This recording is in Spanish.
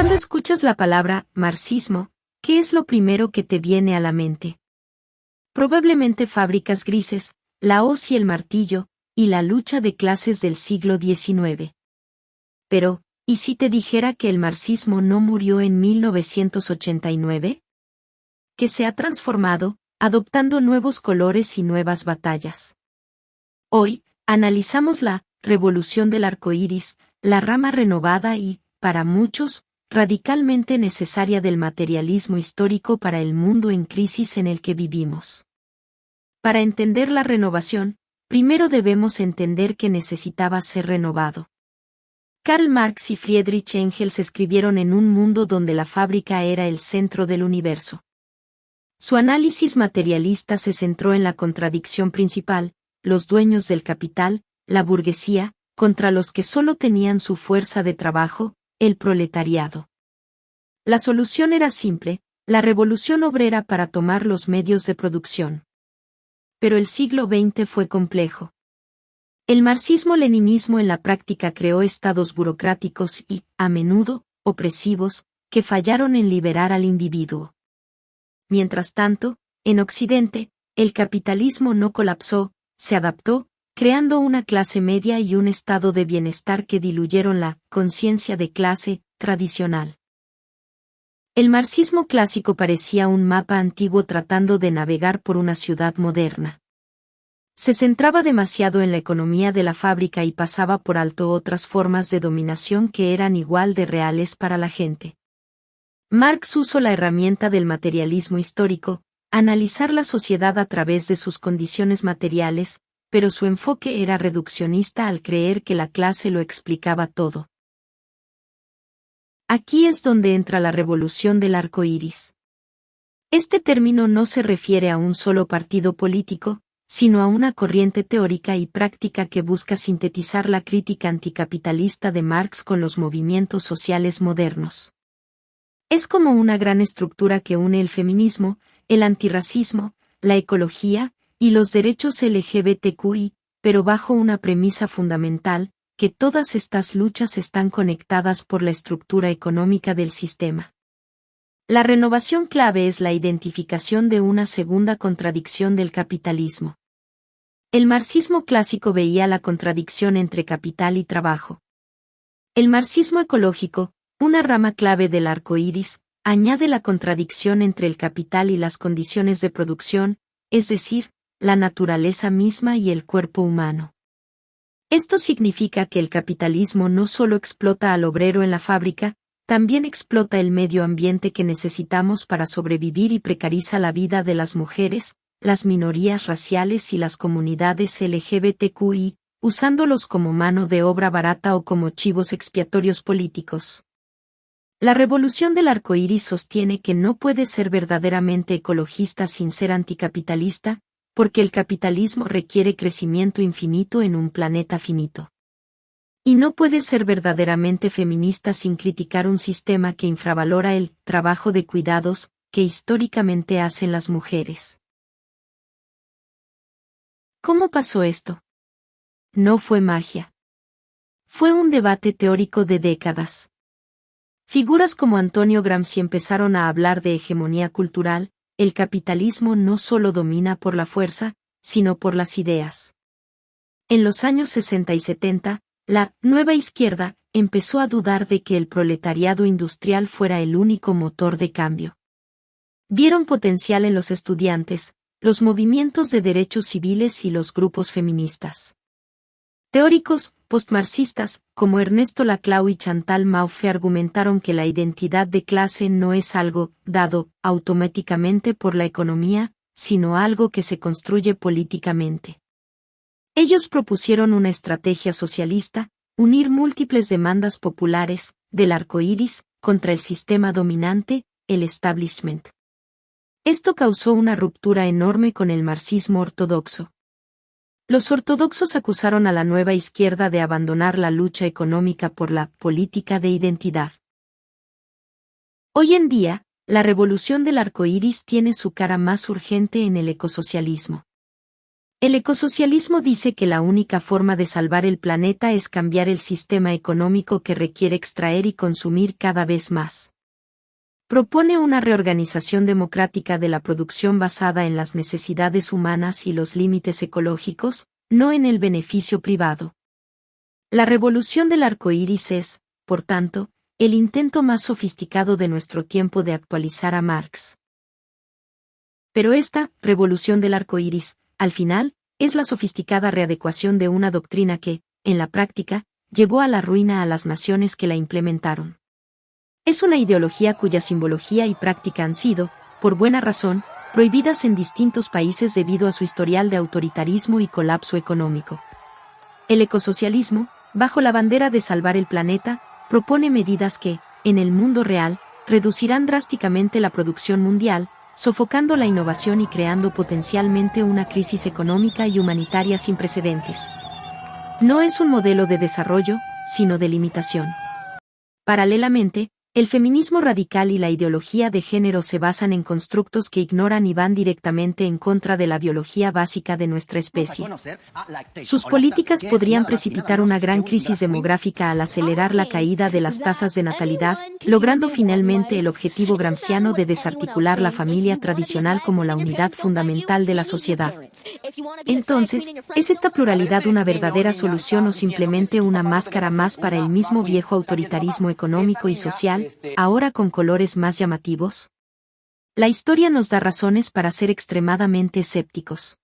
Cuando escuchas la palabra marxismo, ¿qué es lo primero que te viene a la mente? Probablemente fábricas grises, la hoz y el martillo, y la lucha de clases del siglo XIX. Pero, ¿y si te dijera que el marxismo no murió en 1989? Que se ha transformado, adoptando nuevos colores y nuevas batallas. Hoy, analizamos la revolución del arco iris, la rama renovada y, para muchos, radicalmente necesaria del materialismo histórico para el mundo en crisis en el que vivimos. Para entender la renovación, primero debemos entender que necesitaba ser renovado. Karl Marx y Friedrich Engels escribieron en un mundo donde la fábrica era el centro del universo. Su análisis materialista se centró en la contradicción principal, los dueños del capital, la burguesía, contra los que solo tenían su fuerza de trabajo, el proletariado. La solución era simple, la revolución obrera para tomar los medios de producción. Pero el siglo XX fue complejo. El marxismo-leninismo en la práctica creó estados burocráticos y, a menudo, opresivos, que fallaron en liberar al individuo. Mientras tanto, en Occidente, el capitalismo no colapsó, se adaptó, creando una clase media y un estado de bienestar que diluyeron la conciencia de clase tradicional. El marxismo clásico parecía un mapa antiguo tratando de navegar por una ciudad moderna. Se centraba demasiado en la economía de la fábrica y pasaba por alto otras formas de dominación que eran igual de reales para la gente. Marx usó la herramienta del materialismo histórico, analizar la sociedad a través de sus condiciones materiales, pero su enfoque era reduccionista al creer que la clase lo explicaba todo. Aquí es donde entra la revolución del arco iris. Este término no se refiere a un solo partido político, sino a una corriente teórica y práctica que busca sintetizar la crítica anticapitalista de Marx con los movimientos sociales modernos. Es como una gran estructura que une el feminismo, el antirracismo, la ecología y los derechos LGBTQI, pero bajo una premisa fundamental, que todas estas luchas están conectadas por la estructura económica del sistema. La renovación clave es la identificación de una segunda contradicción del capitalismo. El marxismo clásico veía la contradicción entre capital y trabajo. El marxismo ecológico, una rama clave del arco iris, añade la contradicción entre el capital y las condiciones de producción, es decir, la naturaleza misma y el cuerpo humano. Esto significa que el capitalismo no solo explota al obrero en la fábrica, también explota el medio ambiente que necesitamos para sobrevivir y precariza la vida de las mujeres, las minorías raciales y las comunidades LGBTQI, usándolos como mano de obra barata o como chivos expiatorios políticos. La revolución del arco iris sostiene que no puede ser verdaderamente ecologista sin ser anticapitalista, porque el capitalismo requiere crecimiento infinito en un planeta finito. Y no puede ser verdaderamente feminista sin criticar un sistema que infravalora el trabajo de cuidados que históricamente hacen las mujeres. ¿Cómo pasó esto? No fue magia. Fue un debate teórico de décadas. Figuras como Antonio Gramsci empezaron a hablar de hegemonía cultural. El capitalismo no solo domina por la fuerza, sino por las ideas. En los años 60 y 70, la nueva izquierda empezó a dudar de que el proletariado industrial fuera el único motor de cambio. Vieron potencial en los estudiantes, los movimientos de derechos civiles y los grupos feministas. Teóricos postmarxistas, como Ernesto Laclau y Chantal Mouffe argumentaron que la identidad de clase no es algo dado automáticamente por la economía, sino algo que se construye políticamente. Ellos propusieron una estrategia socialista, unir múltiples demandas populares, del arco iris, contra el sistema dominante, el establishment. Esto causó una ruptura enorme con el marxismo ortodoxo. Los ortodoxos acusaron a la nueva izquierda de abandonar la lucha económica por la política de identidad. Hoy en día, la revolución del arco iris tiene su cara más urgente en el ecosocialismo. El ecosocialismo dice que la única forma de salvar el planeta es cambiar el sistema económico que requiere extraer y consumir cada vez más. Propone una reorganización democrática de la producción basada en las necesidades humanas y los límites ecológicos, no en el beneficio privado. La revolución del arco iris es, por tanto, el intento más sofisticado de nuestro tiempo de actualizar a Marx. Pero esta revolución del arco iris, al final, es la sofisticada readecuación de una doctrina que, en la práctica, llevó a la ruina a las naciones que la implementaron. Es una ideología cuya simbología y práctica han sido, por buena razón, prohibidas en distintos países debido a su historial de autoritarismo y colapso económico. El ecosocialismo, bajo la bandera de salvar el planeta, propone medidas que, en el mundo real, reducirán drásticamente la producción mundial, sofocando la innovación y creando potencialmente una crisis económica y humanitaria sin precedentes. No es un modelo de desarrollo, sino de limitación. Paralelamente, el feminismo radical y la ideología de género se basan en constructos que ignoran y van directamente en contra de la biología básica de nuestra especie. Sus políticas podrían precipitar una gran crisis demográfica al acelerar la caída de las tasas de natalidad, logrando finalmente el objetivo gramsciano de desarticular la familia tradicional como la unidad fundamental de la sociedad. Entonces, ¿es esta pluralidad una verdadera solución o simplemente una máscara más para el mismo viejo autoritarismo económico y social, ahora con colores más llamativos? La historia nos da razones para ser extremadamente escépticos.